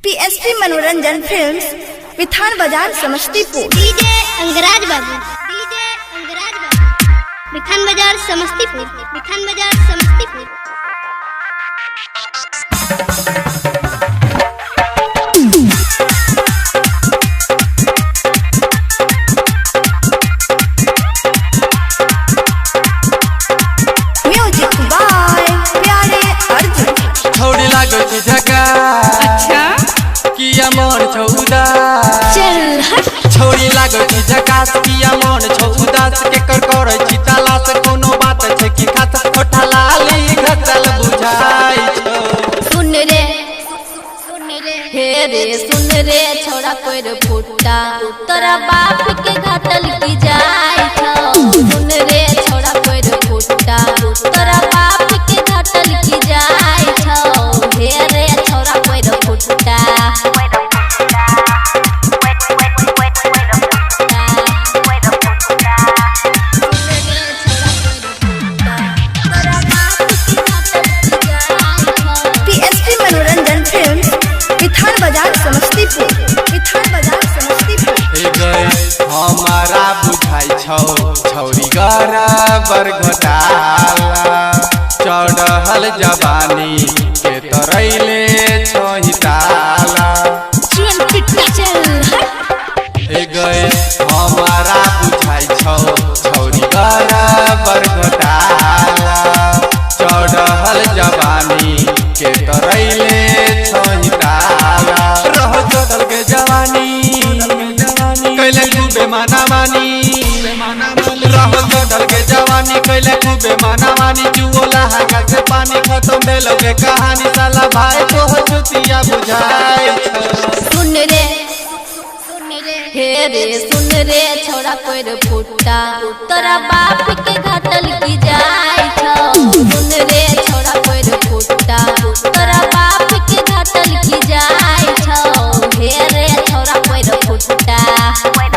PSP मनोरंजन films, Vithan बाजार, Samastipur. DJ Angraj बाबू, विथान बाजार, समस्तीपुर, विथान बाजार, समस्तीपुर। म्यूजिक बाय प्यारे अर्जुन। थोड़ी लागो की जगह अच्छा किया मन छौदा चल हट। छोड़ी लागो की जगह किया मन छौदा के कर चिताला से कोनो बात छै कि खात कोठा लाली घटल बुझाई छौ। सुन रे हे रे सुन रे छोड़ा कोई फुटा तोरा बाप के घाटल की जाय छौ। सुन रे छोड़ा कोई फुटा तोरा बाप के घाटल की जाय छौ। हे रे छोड़ा कोई फुटा पीएसपी मनोरंजन फिल्म्स, विथान बाजार, समस्तीपुर, विथान बाजार, समस्तीपुर। हे गए हमारा बुझाई छौ छौरी बर घोटाला चढ़ल जवानी के तरैले छोही ताला। हे गए हमारा बुझाई छौ छौरी बर घोटाला चढ़ल जवानी के तरैले छोही ताला। रहो चढ़ल के जवानी कैले खूबे माना मानी, रहो चढ़ल के जवानी कैले खूबे माना मानी। जुओला हागा से पानी खत्म भेलो के कहानी साला भाई तो चुतिया बुझाई छौ। सुन रे हे रे सुन रे छोड़ा कोई फुटा तोरा बाप के घाटल की जाय छौ। सुन रे छोड़ा कोई फुटा तोरा बाप के घाटल की जाय छौ। हे रे छोड़ा कोई फुटा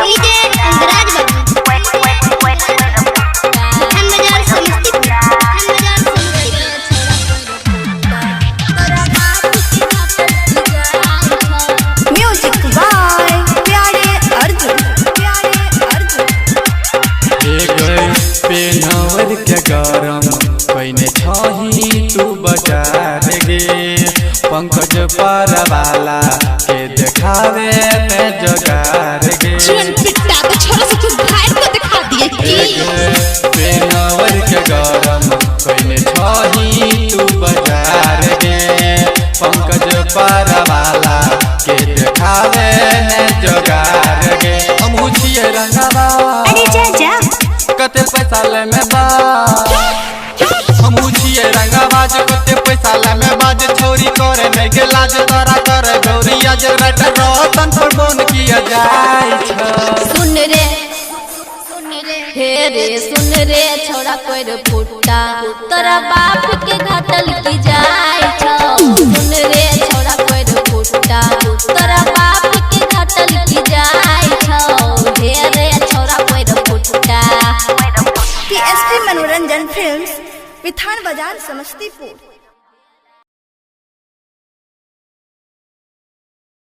डीजे अंगराज बाबू, विथान बाजार, समस्तीपुर, विथान बाजार, समस्तीपुर। म्यूजिक बाय प्यारे अर्जुन, प्यारे अर्जुन। हे गए पेनवर के गरम पहिने छही तू बाजार गे पंकज परवाला के देखावे ते जगार गे। पेनवर के गरम पहिने छही तू बाजार गे पंकज परवाला के देखावे ने जगार गे। हम छिए रंगवा अरे जा जा कते पैसा ले में बा हम छिए रंगबाज कते पैसा ले में बाज छोरी करे नहीं के लाज तोरा करे गौरी आज राइटर रतन पर बोन किया जाय छ। सुन रे हे रे सुन रे छोड़ा कोई फुटा तोरा बाप के घाटल की जाय छौ। सुन रे छोड़ा कोई फुटा तोरा बाप के घाटल की जाय छौ। हे रे छोड़ा कोई फुटा पीएसपी मनोरंजन फिल्म्स, विथान बाजार, समस्तीपुर।